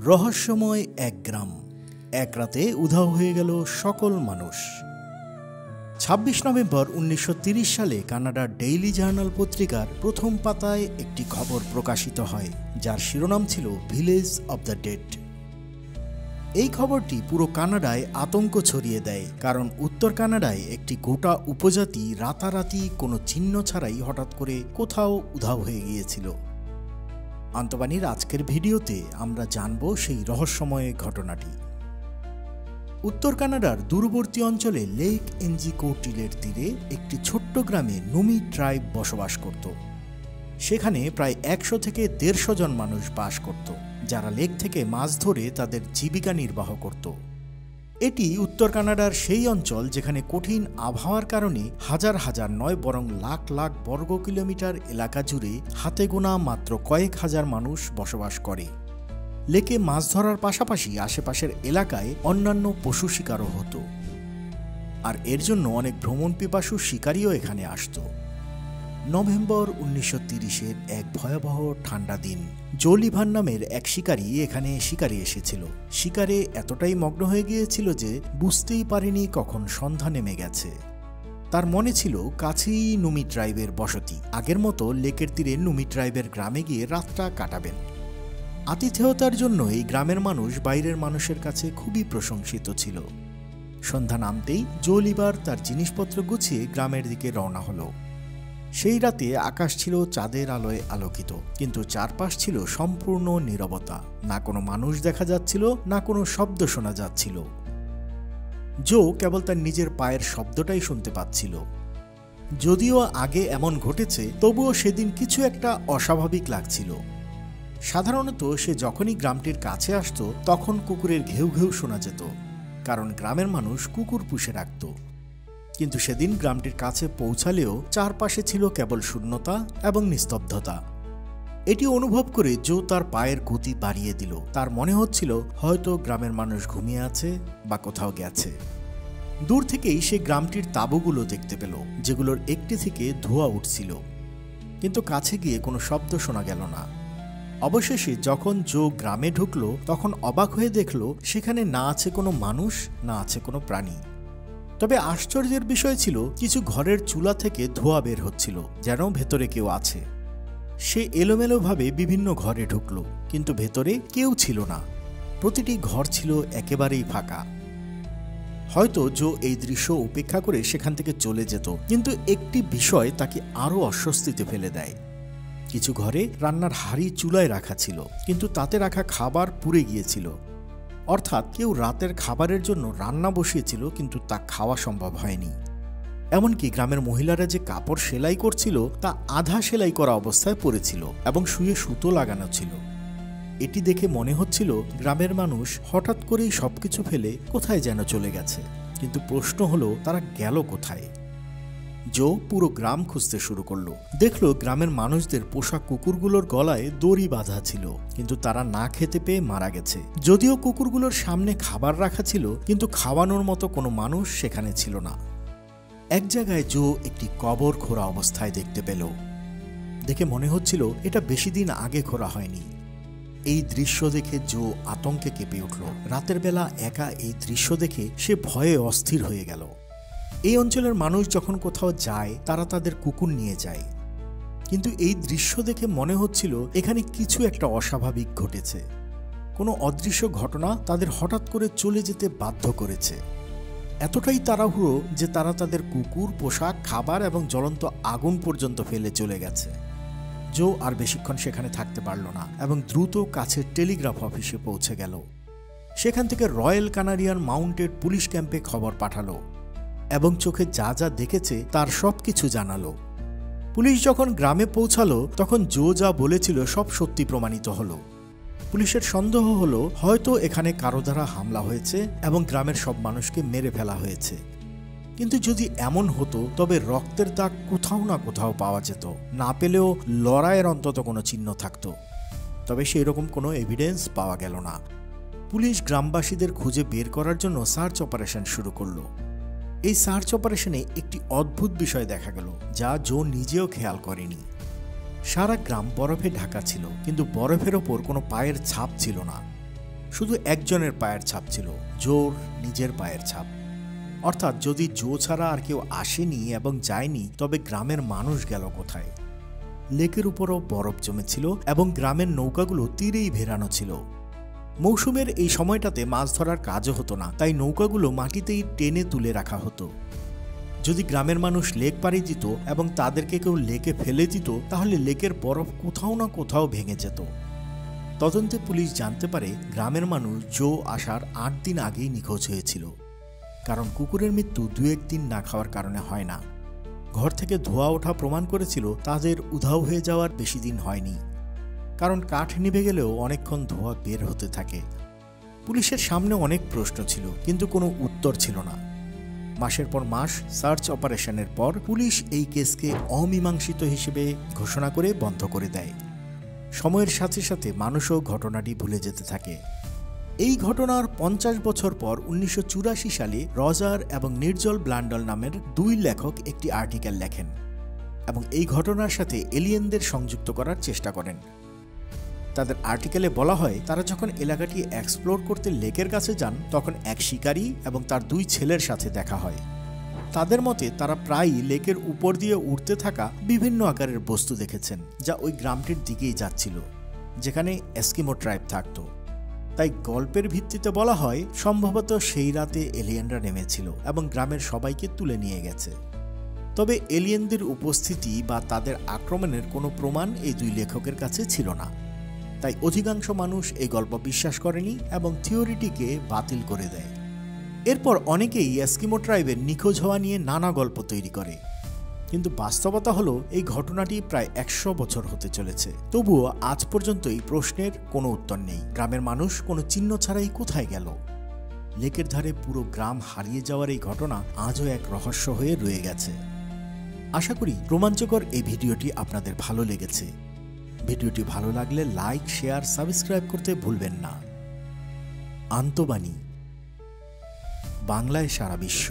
রহস্যময় এক গ্রাম, এক রাতে উধাও হয়ে গেল সকল মানুষ। ২৬ নভেম্বর ১৯৩০ সালে কানাডার ডেইলি জার্নাল পত্রিকার প্রথম পাতায় একটি খবর প্রকাশিত হয়, যার শিরোনাম ছিল ভিলেজ অব দ্য ডেড। এই খবরটি পুরো কানাডায় আতঙ্ক ছড়িয়ে দেয়, কারণ উত্তর কানাডায় একটি গোটা উপজাতি রাতারাতি কোনো চিহ্ন ছাড়াই হঠাৎ করে কোথাও উধাও হয়ে গিয়েছিল। আন্তবাণীর আজকের ভিডিওতে আমরা জানব সেই রহস্যময় ঘটনাটি। উত্তর কানাডার দূরবর্তী অঞ্চলে লেক এনজিকোটিলের তীরে একটি ছোট্ট গ্রামে নুমি ট্রাইব বসবাস করত। সেখানে প্রায় ১০০ থেকে ১৫০ জন মানুষ বাস করত, যারা লেক থেকে মাছ ধরে তাদের জীবিকা নির্বাহ করত। এটি উত্তর কানাডার সেই অঞ্চল যেখানে কঠিন আবহাওয়ার কারণে হাজার হাজার নয় বরং লাখ লাখ বর্গ কিলোমিটার এলাকা জুড়ে হাতে গোনা মাত্র কয়েক হাজার মানুষ বসবাস করে। লেকে মাছ ধরার পাশাপাশি আশেপাশের এলাকায় অন্যান্য পশু শিকারও হতো, আর এর জন্য অনেক ভ্রমণ পিপাসু শিকারীও এখানে আসত। নভেম্বর ১৯৩০-এর এক ভয়াবহ ঠান্ডা দিন, জো লিভার নামের এক শিকারী এখানে শিকারে এসেছিল। শিকারে এতটাই মগ্ন হয়ে গিয়েছিল যে বুঝতেই পারেনি কখন সন্ধ্যা নেমে গেছে। তার মনে ছিল কাছেই নুমি ট্রাইবের বসতি, আগের মতো লেকের তীরে নুমি ট্রাইবের গ্রামে গিয়ে রাতটা কাটাবেন। আতিথেয়তার জন্য এই গ্রামের মানুষ বাইরের মানুষের কাছে খুবই প্রশংসিত ছিল। সন্ধ্যা নামতেই জো লিভার তার জিনিসপত্র গুছিয়ে গ্রামের দিকে রওনা হলো। সেই রাতে আকাশ ছিল চাঁদের আলোয় আলোকিত, কিন্তু চারপাশ ছিল সম্পূর্ণ নীরবতা। না কোনো মানুষ দেখা যাচ্ছিল, না কোনো শব্দ শোনা যাচ্ছিল। জো কেবল তার নিজের পায়ের শব্দটাই শুনতে পাচ্ছিল। যদিও আগে এমন ঘটেছে, তবুও সেদিন কিছু একটা অস্বাভাবিক লাগছিল। সাধারণত সে যখনই গ্রামটির কাছে আসতো তখন কুকুরের ঘেউ ঘেউ শোনা যেত, কারণ গ্রামের মানুষ কুকুর পুষে রাখত। কিন্তু সেদিন গ্রামটির কাছে পৌঁছালেও চারপাশে ছিল কেবল শূন্যতা এবং নিস্তব্ধতা। এটি অনুভব করে জো তার পায়ের গতি বাড়িয়ে দিল। তার মনে হচ্ছিল হয়তো গ্রামের মানুষ ঘুমিয়ে আছে বা কোথাও গেছে। দূর থেকেই সে গ্রামটির তাঁবুগুলো দেখতে পেল, যেগুলোর একটি থেকে ধোঁয়া উঠছিল, কিন্তু কাছে গিয়ে কোনো শব্দ শোনা গেল না। অবশেষে যখন জো গ্রামে ঢুকলো, তখন অবাক হয়ে দেখল সেখানে না আছে কোনো মানুষ, না আছে কোনো প্রাণী। তবে আশ্চর্যের বিষয় ছিল কিছু ঘরের চুলা থেকে ধোঁয়া বের হচ্ছিল, যেন ভেতরে কেউ আছে। সে এলোমেলোভাবে বিভিন্ন ঘরে ঢুকলো, কিন্তু ভেতরে কেউ ছিল না। প্রতিটি ঘর ছিল একেবারেই ফাঁকা। হয়তো জো এই দৃশ্য উপেক্ষা করে সেখান থেকে চলে যেত, কিন্তু একটি বিষয় তাকে আরও অস্বস্তিতে ফেলে দেয়। কিছু ঘরে রান্নার হাঁড়ি চুলায় রাখা ছিল, কিন্তু তাতে রাখা খাবার পুড়ে গিয়েছিল। অর্থাৎ কেউ রাতের খাবারের জন্য রান্না বসিয়েছিল, কিন্তু তা খাওয়া সম্ভব হয়নি। এমনকি গ্রামের মহিলারা যে কাপড় সেলাই করছিল তা আধা সেলাই করা অবস্থায় পড়েছিল এবং শুয়ে সুতো লাগানো ছিল। এটি দেখে মনে হচ্ছিল গ্রামের মানুষ হঠাৎ করেই সবকিছু ফেলে কোথায় যেন চলে গেছে। কিন্তু প্রশ্ন হলো, তারা গেল কোথায়? জো পুরো গ্রাম খুঁজতে শুরু করলো। দেখলো গ্রামের মানুষদের পোষা কুকুরগুলোর গলায় দড়ি বাঁধা ছিল, কিন্তু তারা না খেতে পেয়ে মারা গেছে। যদিও কুকুরগুলোর সামনে খাবার রাখা ছিল, কিন্তু খাওয়ানোর মতো কোনো মানুষ সেখানে ছিল না। এক জায়গায় জো একটি কবর খোঁড়া অবস্থায় দেখতে পেল। দেখে মনে হচ্ছিল এটা বেশি দিন আগে খোঁড়া হয়নি। এই দৃশ্য দেখে জো আতঙ্কে কেঁপে উঠল। রাতের বেলা একা এই দৃশ্য দেখে সে ভয়ে অস্থির হয়ে গেল। এই অঞ্চলের মানুষ যখন কোথাও যায়, তারা তাদের কুকুর নিয়ে যায়, কিন্তু এই দৃশ্য দেখে মনে হচ্ছিল এখানে কিছু একটা অস্বাভাবিক ঘটেছে। কোনো অদৃশ্য ঘটনা তাদের হঠাৎ করে চলে যেতে বাধ্য করেছে। এতটাই তাড়াহুড়ো যে তারা তাদের কুকুর, পোশাক, খাবার এবং জ্বলন্ত আগুন পর্যন্ত ফেলে চলে গেছে। জো আর বেশিক্ষণ সেখানে থাকতে পারল না এবং দ্রুত কাছের টেলিগ্রাফ অফিসে পৌঁছে গেল। সেখান থেকে রয়্যাল কানাডিয়ান মাউন্টেড পুলিশ ক্যাম্পে খবর পাঠালো এবং চোখে যা যা দেখেছে তার সবকিছু জানালো। পুলিশ যখন গ্রামে পৌঁছালো, তখন জো যা বলেছিল সব সত্যি প্রমাণিত হলো। পুলিশের সন্দেহ হলো হয়তো এখানে কারো দ্বারা হামলা হয়েছে এবং গ্রামের সব মানুষকে মেরে ফেলা হয়েছে। কিন্তু যদি এমন হতো, তবে রক্তের দাগ কোথাও না কোথাও পাওয়া যেত, না পেলেও লড়াইয়ের অন্তত কোনো চিহ্ন থাকত। তবে সেই রকম কোনো এভিডেন্স পাওয়া গেল না। পুলিশ গ্রামবাসীদের খুঁজে বের করার জন্য সার্চ অপারেশন শুরু করলো। এই সার্চ অপারেশনে একটি অদ্ভুত বিষয় দেখা গেল, যা জো নিজেও খেয়াল করেনি। সারা গ্রাম বরফে ঢাকা ছিল, কিন্তু বরফের ওপর কোনো পায়ের ছাপ ছিল না। শুধু একজনের পায়ের ছাপ ছিল, জোর নিজের পায়ের ছাপ। অর্থাৎ যদি জো ছাড়া আর কেউ আসেনি এবং যায়নি, তবে গ্রামের মানুষ গেল কোথায়? লেকের উপরও বরফ জমেছিল এবং গ্রামের নৌকাগুলো তীরেই ভেড়ানো ছিল। মৌসুমের এই সময়টাতে মাছ ধরার কাজও হতো না, তাই নৌকাগুলো মাটিতেই টেনে তুলে রাখা হতো। যদি গ্রামের মানুষ লেক পাড়ি দিত এবং তাদেরকে কেউ লেকে ফেলে দিত, তাহলে লেকের বরফ কোথাও না কোথাও ভেঙে যেত। তদন্তে পুলিশ জানতে পারে গ্রামের মানুষ জো আসার 8 দিন আগেই নিখোঁজ হয়েছিল। কারণ কুকুরের মৃত্যু 2-1 দিন না খাওয়ার কারণে হয় না। ঘর থেকে ধোঁয়া ওঠা প্রমাণ করেছিল তাদের উধাও হয়ে যাওয়ার বেশি দিন হয়নি। কারণ কাঠ নিভে গেলেও অনেকক্ষণ ধোঁয়া বের হতে থাকে। পুলিশের সামনে অনেক প্রশ্ন ছিল, কিন্তু কোনো উত্তর ছিল না। মাসের পর মাস সার্চ অপারেশনের পর পুলিশ এই কেসকে অমীমাংসিত হিসেবে ঘোষণা করে বন্ধ করে দেয়। সময়ের সাথে সাথে মানুষও ঘটনাটি ভুলে যেতে থাকে। এই ঘটনার 50 বছর পর 1984 সালে রজার এবং নির্জল ব্ল্যান্ডল নামের 2 লেখক একটি আর্টিকেল লেখেন এবং এই ঘটনার সাথে এলিয়েনদের সংযুক্ত করার চেষ্টা করেন। তাদের আর্টিকেলে বলা হয়, তারা যখন এলাকাটি এক্সপ্লোর করতে লেকের কাছে যান, তখন এক শিকারী এবং তার 2 ছেলের সাথে দেখা হয়। তাদের মতে তারা প্রায়ই লেকের উপর দিয়ে উড়তে থাকা বিভিন্ন আকারের বস্তু দেখেছেন, যা ওই গ্রামটির দিকেই যাচ্ছিল, যেখানে এস্কিমো ট্রাইব থাকত। তাই গল্পের ভিত্তিতে বলা হয়, সম্ভবত সেই রাতে এলিয়েনরা নেমেছিল এবং গ্রামের সবাইকে তুলে নিয়ে গেছে। তবে এলিয়েনদের উপস্থিতি বা তাদের আক্রমণের কোনো প্রমাণ এই 2 লেখকের কাছে ছিল না। তাই অধিকাংশ মানুষ এই গল্প বিশ্বাস করেনি এবং থিওরিটিকে বাতিল করে দেয়। এরপর অনেকেই এস্কিমো ট্রাইবের নিখোঁজ হওয়া নিয়ে নানা গল্প তৈরি করে, কিন্তু বাস্তবতা হলো এই ঘটনাটি প্রায় 100 বছর হতে চলেছে। তবুও আজ পর্যন্ত এই প্রশ্নের কোনো উত্তর নেই। গ্রামের মানুষ কোনো চিহ্ন ছাড়াই কোথায় গেল? লেকের ধারে পুরো গ্রাম হারিয়ে যাওয়ার এই ঘটনা আজও এক রহস্য হয়ে রয়ে গেছে। আশা করি রোমাঞ্চকর এই ভিডিওটি আপনাদের ভালো লেগেছে। ভিডিওটি ভালো লাগলে লাইক, শেয়ার, সাবস্ক্রাইব করতে ভুলবেন না। আন্তবাণী, বাংলায় সারা বিশ্ব।